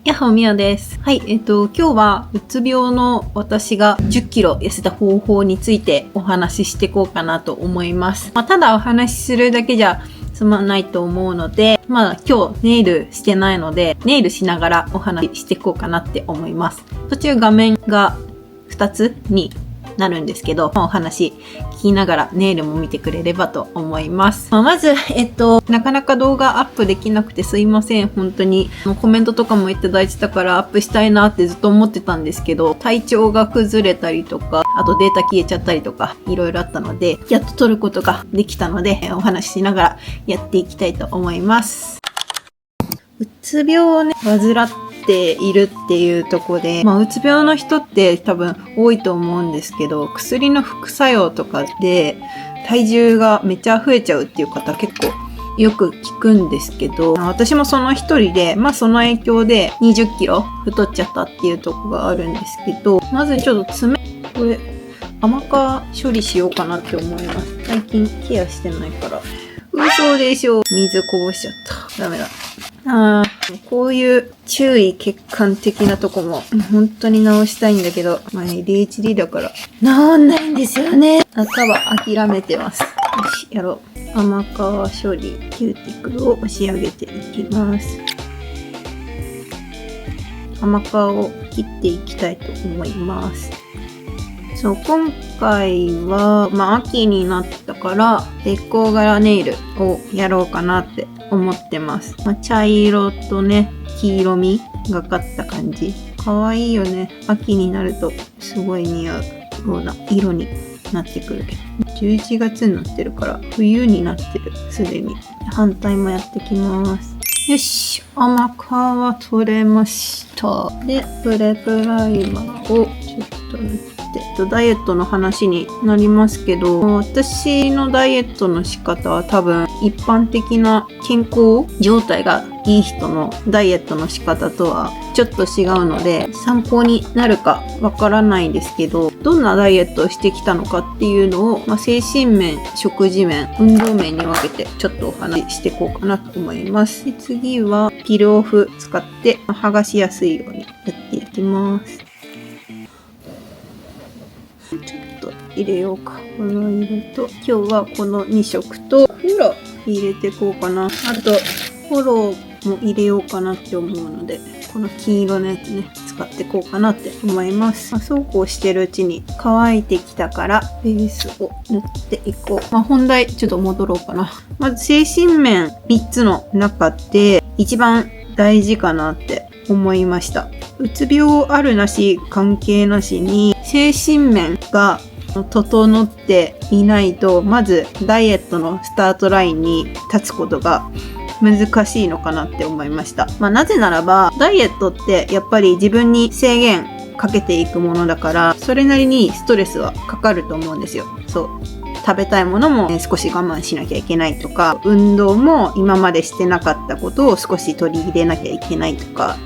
やっほーみおです。はい、今日はうつ病の私が10キロ痩せた方法についてお話ししていこうかなと思います。ただお話しするだけじゃ済まないと思うので、今日ネイルしてないので、ネイルしながらお話ししていこうかなって思います。途中画面が2つになるんですけど、お話聞きながらネイルも見てくれればと思います。まず、なかなか動画アップできなくてすいません。本当に。コメントとかもいただいてたからアップしたいなってずっと思ってたんですけど、体調が崩れたりとか、あとデータ消えちゃったりとか、いろいろあったので、やっと撮ることができたので、お話ししながらやっていきたいと思います。うつ病をね、患っているっていうところで、うつ病の人って多分多いと思うんですけど、薬の副作用とかで体重がめっちゃ増えちゃうっていう方結構よく聞くんですけど、私もその一人で、その影響で20キロ太っちゃったっていうところがあるんですけど、まずちょっとこれ甘皮処理しようかなって思います。最近ケアしてないから。嘘でしょ。水こぼしちゃった。ダメだ。こういう注意欠陥的なとこも本当に直したいんだけど、ADHD だから治んないんですよね。は諦めてます。よし、やろう。甘皮処理、キューティクルを仕上げていきます。甘皮を切っていきたいと思います。今回は、秋になったから、べっ甲柄ネイルをやろうかなって思ってます。茶色とね、黄色みがかった感じ。かわいいよね。秋になるとすごい似合うような色になってくるけど。11月になってるから、冬になってる。すでに。反対もやってきます。よし、甘皮取れました。で、プレプライマーをちょっと塗って、ダイエットの話になりますけど、私のダイエットの仕方は多分一般的な健康状態がいい人のダイエットの仕方とはちょっと違うので参考になるかわからないんですけど、どんなダイエットをしてきたのかっていうのを、精神面、食事面、運動面に分けてちょっとお話ししていこうかなと思います。で、次はピルオフ使って剥がしやすいようにやっていきます。ちょっと入れようか。この色と、今日はこの2色と、フォロー入れていこうかな。あと、フォローも入れようかなって思うので、この金色のやつね、使っていこうかなって思います。そうこうしてるうちに乾いてきたから、ベースを塗っていこう。本題、ちょっと戻ろうかな。まず、精神面3つの中で、一番大事かなって思いました。うつ病あるなし関係なしに精神面が整っていないと、まずダイエットのスタートラインに立つことが難しいのかなって思いました。なぜならばダイエットってやっぱり自分に制限かけていくものだから、それなりにストレスはかかると思うんですよ。食べたいものも少し我慢しなきゃいけないとか、運動も今までしてなかったことを少し取り入れなきゃいけないとか、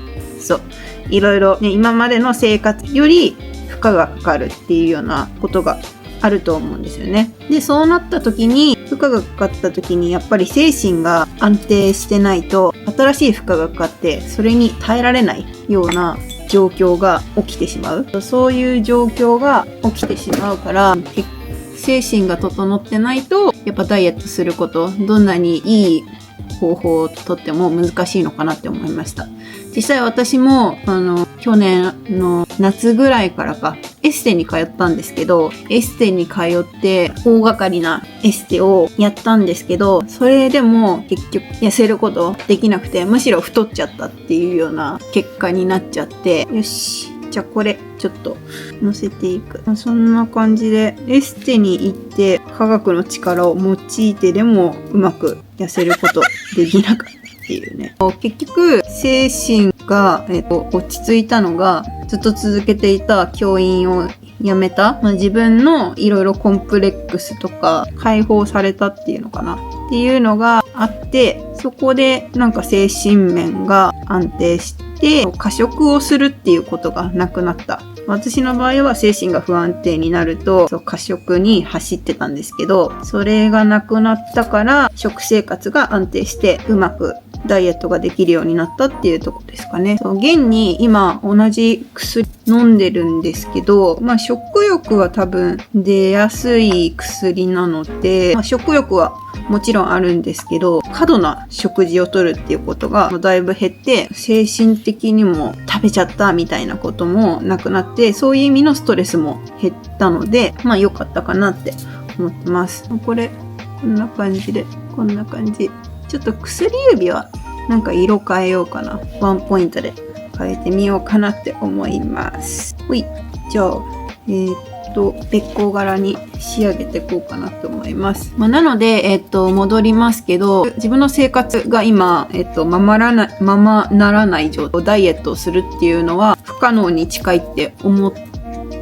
いろいろね、今までの生活より負荷がかかるっていうようなことがあると思うんですよね。で、そうなった時に、負荷がかかった時にやっぱり精神が安定してないと、新しい負荷がかかってそれに耐えられないような状況が起きてしまう。そういう状況が起きてしまうから、精神が整ってないと、やっぱダイエットすること、どんなにいい方法をとっても難しいのかなって思いました。実際私も去年の夏ぐらいからかエステに通ったんですけど、エステに通って大掛かりなエステをやったんですけど、それでも結局痩せることできなくて、むしろ太っちゃったっていうような結果になっちゃって、よし、じゃあこれちょっと乗せていく。そんな感じでエステに行って科学の力を用いてでもうまく痩せることできなかったっていうね。結局精神が、落ち着いたのが、ずっと続けていた教員を辞めた、自分のいろいろコンプレックスとか解放されたっていうのかなっていうのがあって、そこでなんか精神面が安定して過食をするっていうことがなくなった。私の場合は精神が不安定になると過食に走ってたんですけど、それがなくなったから食生活が安定してうまくダイエットができるようになったっていうとこですかね。現に今同じ薬飲んでるんですけど、食欲は多分出やすい薬なので、食欲はもちろんあるんですけど、過度な食事をとるっていうことがだいぶ減って、精神的にも食べちゃったみたいなこともなくなって、そういう意味のストレスも減ったので、良かったかなって思ってます。これ、こんな感じで、こんな感じ。ちょっと薬指はなんか色変えようかな。ワンポイントで変えてみようかなって思います。じゃあ、べっ甲柄に仕上げていこうかなと思います。なので、戻りますけど、自分の生活が今、ままならない状態、ダイエットをするっていうのは不可能に近いって思っ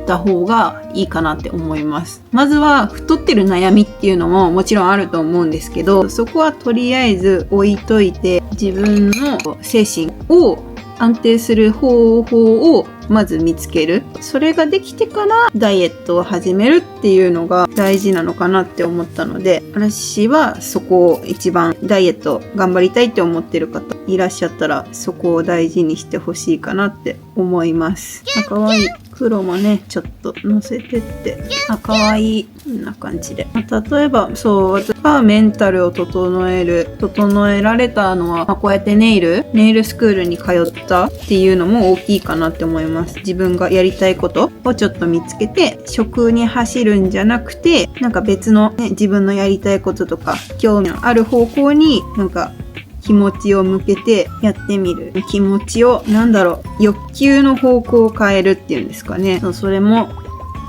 た方がいいかなって思います。まずは、太ってる悩みっていうのももちろんあると思うんですけど、そこはとりあえず置いといて、自分の精神を安定する方法をまず見つける。それができてからダイエットを始めるっていうのが大事なのかなって思ったので、私はそこを一番ダイエット頑張りたいって思ってる方いらっしゃったら、そこを大事にしてほしいかなって思います。かわいい。黒もね、ちょっと乗せてって。かわいい。こんな感じで。例えば、私がメンタルを整えられたのは、こうやってネイルスクールに通ったっていうのも大きいかなって思います。自分がやりたいことをちょっと見つけて、食に走るんじゃなくて、なんか別の、ね、自分のやりたいこととか、興味のある方向になんか、気持ちを向けてやってみる。気持ちを、欲求の方向を変えるっていうんですかね。それも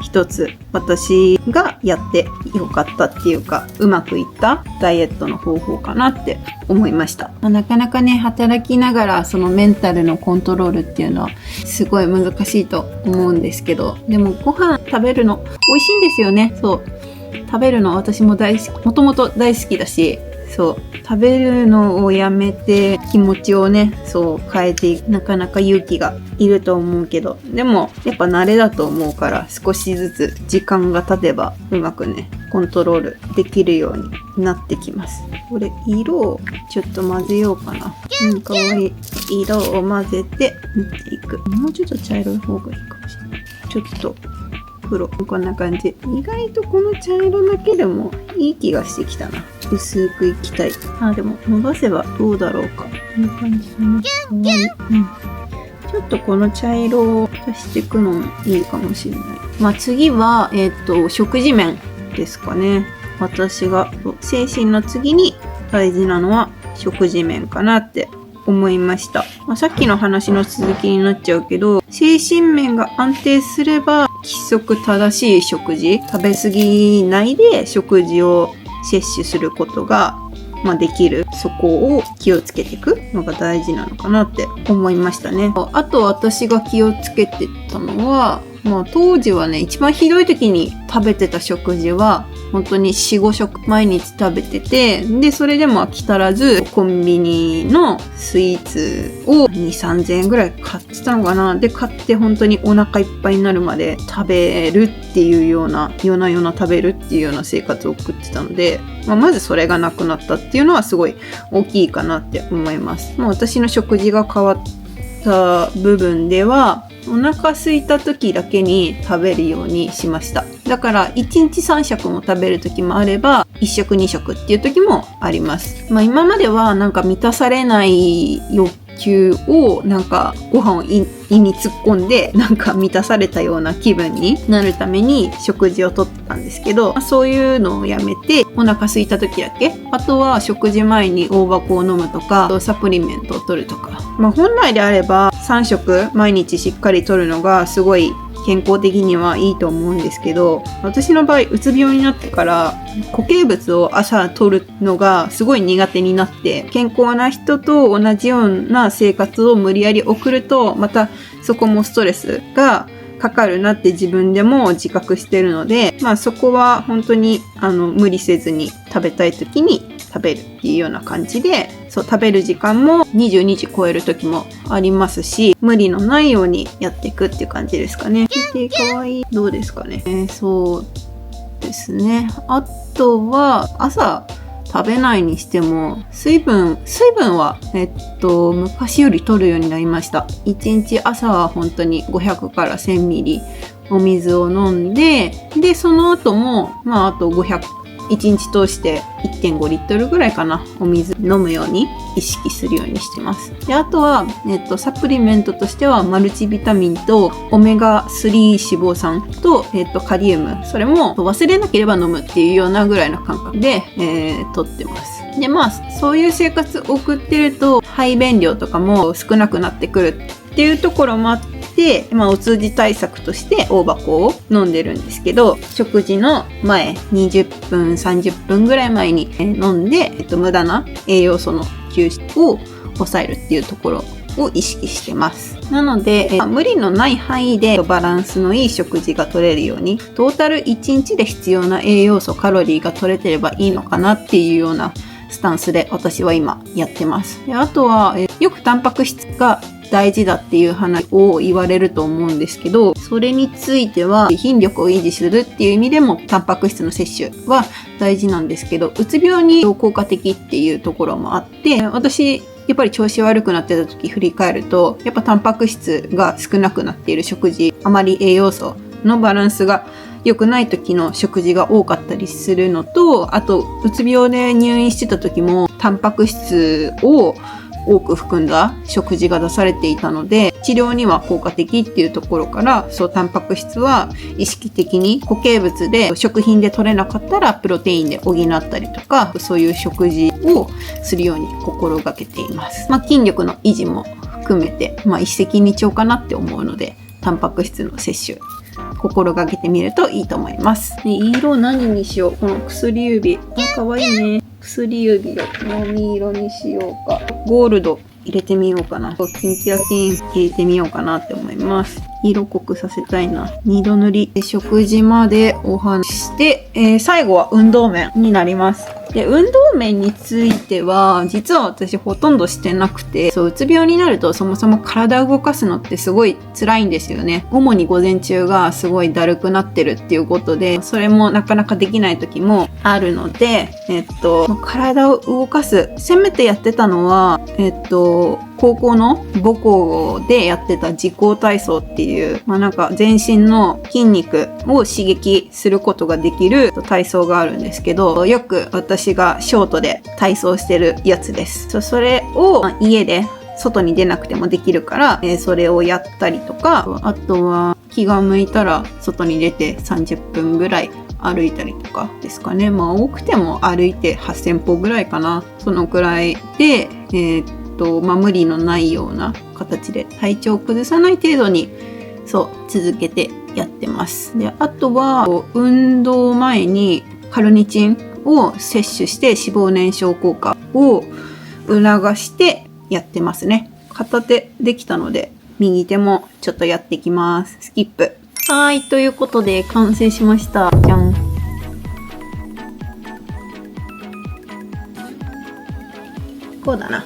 一つ私がやってよかったっていうか、うまくいったダイエットの方法かなって思いました。なかなかね、働きながらそのメンタルのコントロールっていうのはすごい難しいと思うんですけど、でもご飯食べるの美味しいんですよね。食べるの私ももともと大好きだし、食べるのをやめて気持ちをね、変えてなかなか勇気がいると思うけど、でもやっぱ慣れだと思うから、少しずつ時間が経てばうまくね、コントロールできるようになってきます。これ色をちょっと混ぜようかな。かわいい。色を混ぜて塗っていく。もうちょっと茶色い方がいいかもしれない。ちょっと黒。こんな感じ。意外とこの茶色だけでもいい気がしてきたな。薄くいきたい。でも伸ばせばどうだろうか。こんな感じだね。かわいい。ちょっとこの茶色を足していくのもいいかもしれない。次は、食事面ですかね。私が精神の次に大事なのは食事面かなって思いました。さっきの話の続きになっちゃうけど、精神面が安定すれば規則正しい食事、食べ過ぎないで食事を摂取することが、できる。そこを気をつけていくのが大事なのかなって思いましたね。あと私が気をつけてたのは、当時はね、一番ひどい時に食べてた食事は本当に 4,5 食毎日食べてて、でそれでも飽き足らずコンビニのスイーツを 2,3000 円ぐらい買ってたのかな。で買って本当にお腹いっぱいになるまで食べるっていうような、夜な夜な食べるっていうような生活を送ってたので、まずそれがなくなったっていうのはすごい大きいかなって思います。私の食事が変わった部分では、お腹空いた時だけに食べるようにしました。だから1日3食も食べる時もあれば、1食2食っていう時もあります。今まではなんか満たされない欲求をなんかご飯を胃に突っ込んでなんか満たされたような気分になるために食事をとったんですけど、そういうのをやめてお腹空いた時だけ、あとは食事前に大箱を飲むとかサプリメントを取るとか、本来であれば3食毎日しっかり取るのがすごい健康的にはいいと思うんですけど、私の場合うつ病になってから固形物を朝取るのがすごい苦手になって、健康な人と同じような生活を無理やり送るとまたそこもストレスがかかるなって自分でも自覚してるので、そこは本当に無理せずに食べたい時に食べるっていうような感じで、食べる時間も22時超える時もありますし、無理のないようにやっていくっていう感じですかね。見てかわいい。どうですかね。そうですね。あとは朝食べないにしても、水分は、昔より取るようになりました。1日朝は本当に500から1000ミリお水を飲んで、で、その後も、あと500、1日通して1.5 リットルぐらいかな、お水飲むように意識するようにしてます。で、あとは、サプリメントとしては、マルチビタミンとオメガ3脂肪酸と、カリウム。それも忘れなければ飲むっていうようなぐらいの感覚で、取ってます。で、そういう生活を送ってると、排便量とかも少なくなってくるっていうところもあって、お通じ対策として大箱を飲んでるんですけど、食事の前20分30分ぐらい前に飲んで、無駄な栄養素の吸収を抑えるっていうところを意識してます。なので、無理のない範囲でバランスのいい食事が取れるように、トータル1日で必要な栄養素カロリーが取れてればいいのかなっていうようなスタンスで私は今やってます。で、あとは、よくタンパク質が大事だっていう話を言われると思うんですけど、それについては筋力を維持するっていう意味でもタンパク質の摂取は大事なんですけど、うつ病に効果的っていうところもあって、私やっぱり調子悪くなってた時振り返ると、やっぱタンパク質が少なくなっている食事、あまり栄養素のバランスが良くない時の食事が多かったりするのと、あとうつ病で入院してた時もタンパク質を多く含んだ食事が出されていたので、治療には効果的っていうところから、タンパク質は意識的に固形物で食品で取れなかったらプロテインで補ったりとか、そういう食事をするように心がけています。筋力の維持も含めて、一石二鳥かなって思うので、タンパク質の摂取心がけてみるといいと思います。色何にしよう。この薬指。かわいいね。薬指を何色にしようか。ゴールド入れてみようかな。キンキラキン入れてみようかなって思います。色濃くさせたいな。二度塗り。食事までお話しして、最後は運動面になります。で、運動面については、実は私ほとんどしてなくて、うつ病になるとそもそも体を動かすのってすごい辛いんですよね。主に午前中がすごいだるくなってるっていうことで、それもなかなかできない時もあるので、体を動かす。せめてやってたのは、高校の母校でやってた自校体操っていう、全身の筋肉を刺激することができる体操があるんですけど、よく私がショートで体操してるやつです。それを家で外に出なくてもできるから、それをやったりとか、あとは気が向いたら外に出て30分ぐらい歩いたりとかですかね。多くても歩いて8000歩ぐらいかな。そのくらいで、無理のないような形で体調を崩さない程度に続けてやってます。で、あとは運動前にカルニチンを摂取して脂肪燃焼効果を促してやってますね。片手できたので右手もちょっとやっていきます。スキップ。はい、ということで完成しました。じゃん。こうだな。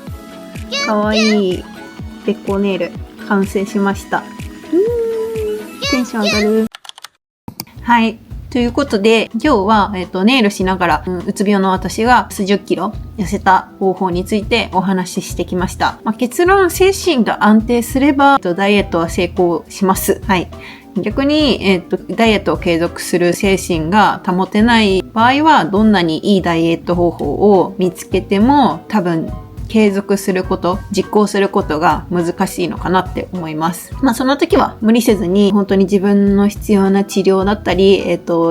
かわいいデコネイル完成しました。テンション上がる。はい。ということで、今日は、ネイルしながら、うつ病の私が数十キロ痩せた方法についてお話ししてきました。結論、精神が安定すれば、ダイエットは成功します。はい。逆に、ダイエットを継続する精神が保てない場合は、どんなにいいダイエット方法を見つけても、多分、継続すること、実行することが難しいのかなって思います。その時は無理せずに本当に自分の必要な治療だったり、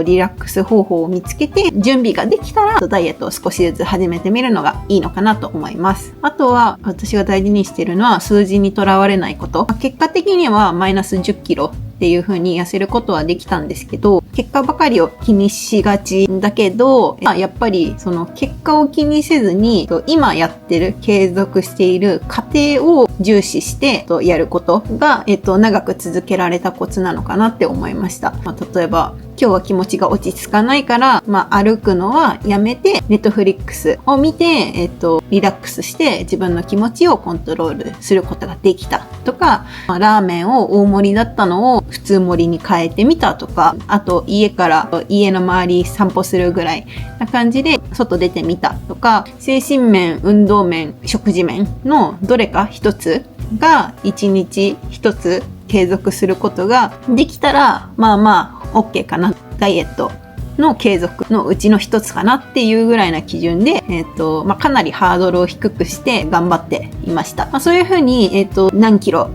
リラックス方法を見つけて準備ができたらダイエットを少しずつ始めてみるのがいいのかなと思います。あとは私が大事にしているのは数字にとらわれないこと。結果的にはマイナス10キロっていう風に痩せることはできたんですけど、結果ばかりを気にしがちだけど、やっぱりその結果を気にせずに、今やってる、継続している過程を重視してやることが、長く続けられたコツなのかなって思いました。例えば、日は気持ちが落ち着かないから、歩くのはやめて、ネットフリックスを見て、リラックスして自分の気持ちをコントロールすることができたとか、ラーメンを大盛りだったのを普通盛りに変えてみたとか、あと家の周り散歩するぐらいな感じで外出てみたとか、精神面、運動面、食事面のどれか一つが1日1つ継続することができたら、OK かな。ダイエットの継続のうちの一つかなっていうぐらいな基準で、かなりハードルを低くして頑張っていました。そういうふうに、何十キロ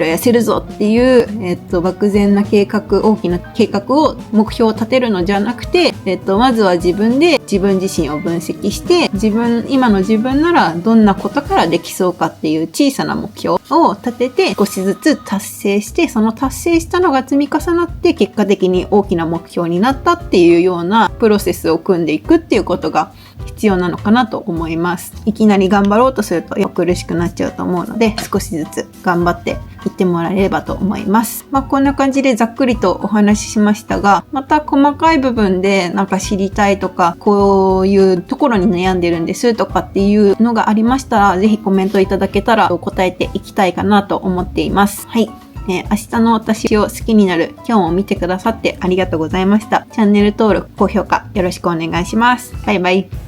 痩せるぞっていう、漠然な大きな計画を、目標を立てるのじゃなくて、まずは自分で自分自身を分析して、今の自分ならどんなことからできそうかっていう小さな目標を立てて、少しずつ達成して、その達成したのが積み重なって、結果的に大きな目標になったっていうようなプロセスを組んでいくっていうことが必要なのかなと思います。いきなり頑張ろうとすると苦しくなっちゃうと思うので、少しずつ頑張っていってもらえればと思います。こんな感じでざっくりとお話ししましたが、また細かい部分で知りたいとか、こういうところに悩んでるんですとかっていうのがありましたら、ぜひコメントいただけたら答えていきたいかなと思っています。はい。明日の私を好きになる今日も見てくださってありがとうございました。チャンネル登録、高評価よろしくお願いします。バイバイ。